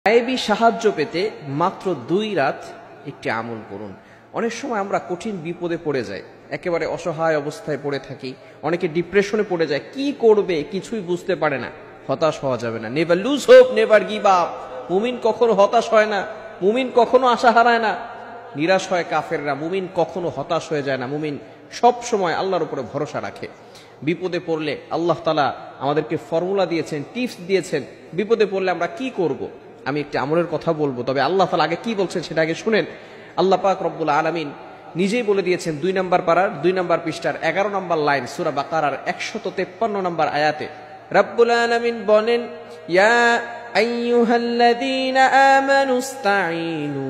গায়েবী সাহায্য পেতে মাত্র 2 রাত একটি আমল করুন। অনেক সময় আমরা কঠিন বিপদে পড়ে যাই, একেবারে অসহায় অবস্থায় পড়ে থাকি, অনেকে ডিপ্রেশনে পড়ে যায়, কি করবে কিছুই বুঝতে পারে না। হতাশ হওয়া যাবে না। Never lose hope, never give up. মুমিন কখনো হতাশ হয় না, মুমিন কখনো আশা হারায় না। নিরাশ হয় কাফেররা, মুমিন কখনো হতাশ হয়ে যায় না। মুমিন সব সময় আল্লাহর উপরে ভরসা রাখে। বিপদে পড়লে আল্লাহ তাআলা আমাদেরকে ফর্মুলা দিয়েছেন, টিপস দিয়েছেন। বিপদে পড়লে আমরা কি করব। আমি একটি আমলের কথা বলবো, তবে আল্লাহ তাআলা আগে কি বলছেন সেটা আগে শুনেন। আল্লাহ পাক রব্বুল আলামিন নিজেই বলে দিয়েছেন 2 নম্বর পারার 2 নম্বর পৃষ্ঠার 11 নম্বর লাইন সূরা বাকারার 153 নম্বর আয়াতে রব্বুল আলামিন বলেন, ইয়া আইয়ুহাল্লাযীনা আমানুস্তাঈনু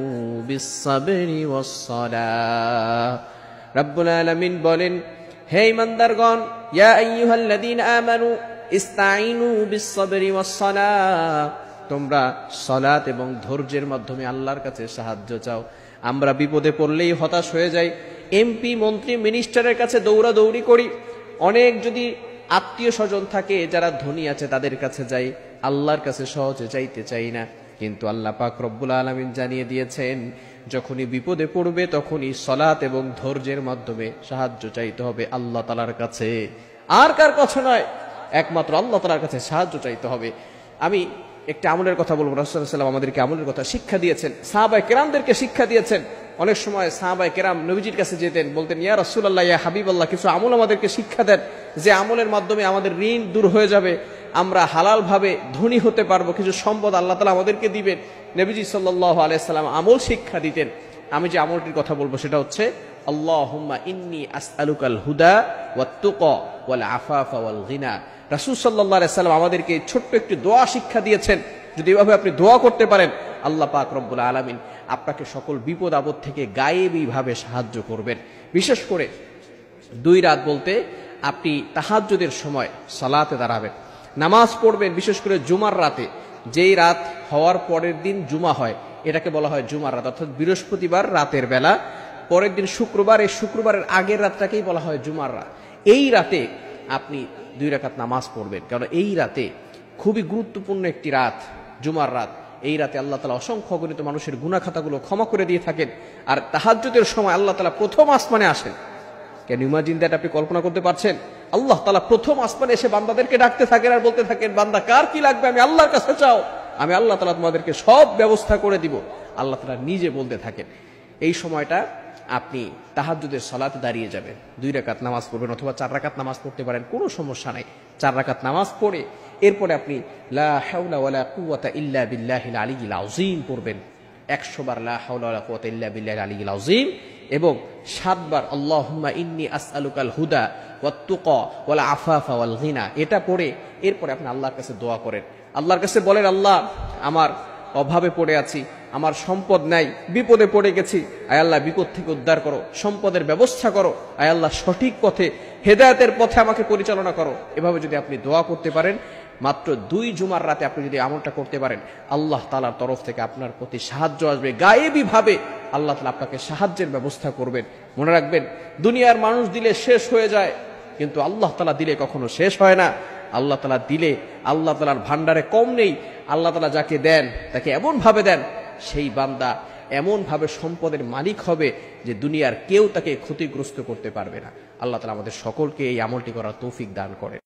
বিস-সাবরি ওয়াস-সালাহ। রব্বুল আলামিন বলেন, হে ঈমানদারগণ, ইয়া আইয়ুহাল্লাযীনা আমানু ইস্তাঈনু বিস-সাবরি ওয়াস-সালাহ, তোমরা সালাত এবং ধৈর্যের মাধ্যমে আল্লাহর কাছে সাহায্য চাও। আমরা বিপদে পড়লেই হতাশ হয়ে যাই, এমপি মন্ত্রী মিনিস্টারের কাছে দৌড়াদৌড়ি করি। অনেক যদি আত্মীয় স্বজন থাকে যারা ধনী আছে তাদের কাছে যাই, আল্লাহর কাছে সহজে যাইতে চাই না। কিন্তু আল্লাহ পাক রব্বুল আলামিন জানিয়ে দিয়েছেন, যখনই বিপদে পড়বে তখনই সালাত এবং ধৈর্যের মাধ্যমে সাহায্য চাইতে হবে আল্লাহ তাআলার কাছে, আর কার কাছে নয়, একমাত্র আল্লাহ তাআলার কাছে সাহায্য চাইতে হবে। আমি একটা আমলের কথা বলবো। রাসূলুল্লাহ সাল্লাল্লাহু আলাইহি ওয়াসাল্লাম আমাদেরকে আমলের কথা শিক্ষা দিয়েছেন, সাহাবায়ে কেরামদেরকে শিক্ষা দিয়েছেন। অনেক সময় সাহাবায়ে কেরাম নবীজির কাছে যেতেন, বলতেন, ইয়া রাসূলুল্লাহ, ইয়া হাবিবাল্লাহ, কিছু আমল আমাদেরকে শিক্ষা দেন, যে আমলের মাধ্যমে আমাদের ঋণ দূর হয়ে যাবে, আমরা হালাল ভাবে ধনী হতে পারবো, কিছু সম্পদ আল্লাহ তাআলা আমাদেরকে দিবেন। নবীজি সাল্লাল্লাহু আলাইহি ওয়াসাল্লাম আমল শিক্ষা দিতেন। আমি যে আমলটির কথা বলবো সেটা হচ্ছে, আল্লাহুম্মা ইন্নী আসআলুকাল হুদা ওয়াত তুকা ওয়াল আফাফা ওয়াল গিনা। রাসূল সাল্লাল্লাহু আলাইহি ওয়াসাল্লাম আমাদেরকে ছোট্ট একটি দোয়া শিক্ষা দিয়েছেন। যদি এভাবে আপনি দোয়া করতে পারেন, আল্লাহ পাক রব্বুল আলামিন আপনাকে সকল বিপদ আপদ থেকে গায়েবী ভাবে সাহায্য করবেন। বিশেষ করে 2 রাত বলতে আপনি তাহাজ্জুদের সময় সালাতে দাঁড়াবেন, নামাজ পড়বেন। বিশেষ করে জুমার রাতে, যেই রাত হওয়ার পরের দিন জুমা হয়, এটাকে বলা হয় জুমার রাত, অর্থাৎ বৃহস্পতিবার রাতের বেলা, পরের দিন শুক্রবার, এই শুক্রবারের আগের রাতটাকেই বলা হয় জুমার রাত। এই রাতে আপনি 2 রাকাত নামাজ পড়বেন, কারণ এই রাতে খুবই গুরুত্বপূর্ণ একটি রাত, জুমার রাত। এই রাতে আল্লাহ তাআলা অসংখ্য অগণিত মানুষের গুনাহ খাতাগুলো ক্ষমা করে দিয়ে থাকেন। আর তাহাজ্জুদের সময় আল্লাহ তাআলা প্রথম আসমানে আসেন। Can you imagine that? আপনি কল্পনা করতে পারছেন? আল্লাহ তাআলা প্রথম আসমানে এসে বান্দাদেরকে ডাকতে থাকেন আর বলতে থাকেন, বান্দা কার কি লাগবে আমি আল্লাহর কাছে চাও, আমি আল্লাহ তাআলা তোমাদেরকে সব ব্যবস্থা করে দিব। আল্লাহ তাআলা নিজে বলতে থাকেন। এই সময়টা আপনি তাহাজ্জুদের সালাতে দাঁড়িয়ে যাবেন, 2 রাকাত নামাজ পড়বেন, অথবা 4 রাকাত নামাজ পড়তে পারেন, কোনো সমস্যা নাই। 4 রাকাত নামাজ পড়ে এরপরে আপনি লা হাওলা ওয়ালা কুওয়াতা ইল্লা বিল্লাহিল আলিয়্যিল আযীম পড়বেন। 100 বার লা হাওলা ওয়ালা কুওয়াতা ইল্লা বিল্লাহিল আলিয়্যিল আযীম, এবং 7 বার আল্লাহুম্মা ইন্নী আসআলুকাল হুদা ওয়াত তুকা ওয়াল আফাফা ওয়াল গিনা। এটা পড়ে এরপরে আপনি আল্লাহর কাছে দোয়া করেন। আল্লাহর কাছে বলেন, আল্লাহ, আমার অভাবে পড়ে আছি, আমার সম্পদ নাই, বিপদে পড়ে গেছি, আয় আল্লাহ বিপদ থেকে উদ্ধার করো, সম্পদের ব্যবস্থা করো, আয় আল্লাহ সঠিক পথে, হেদায়েতের পথে আমাকে পরিচালনা করো। এভাবে যদি আপনি দোয়া করতে পারেন, মাত্র 2 জুমার রাতে আপনি যদি আমলটা করতে পারেন, আল্লাহ তাআলার তরফ থেকে আপনার প্রতি সাহায্য আসবে। গায়েবী ভাবে আল্লাহ তাআলা আপনাকে সাহায্যের ব্যবস্থা করবেন। মনে রাখবেন, দুনিয়ার মানুষ দিলে শেষ হয়ে যায়, কিন্তু আল্লাহ তাআলা দিলে কখনো শেষ হয় না। আল্লাহ তাআলা দিলে আল্লাহ তাআলার ভান্ডারে কম নেই। আল্লাহ তাআলা যাকে দেন তাকে এমন ভাবে দেন, সেই বান্দা এমন ভাবে সম্পদের মালিক হবে যে দুনিয়ার কেউ তাকে ক্ষতিগ্রস্ত করতে পারবে না। আল্লাহ তাআলা আমাদের সকলকে এই আমলটি করার তৌফিক দান করেন।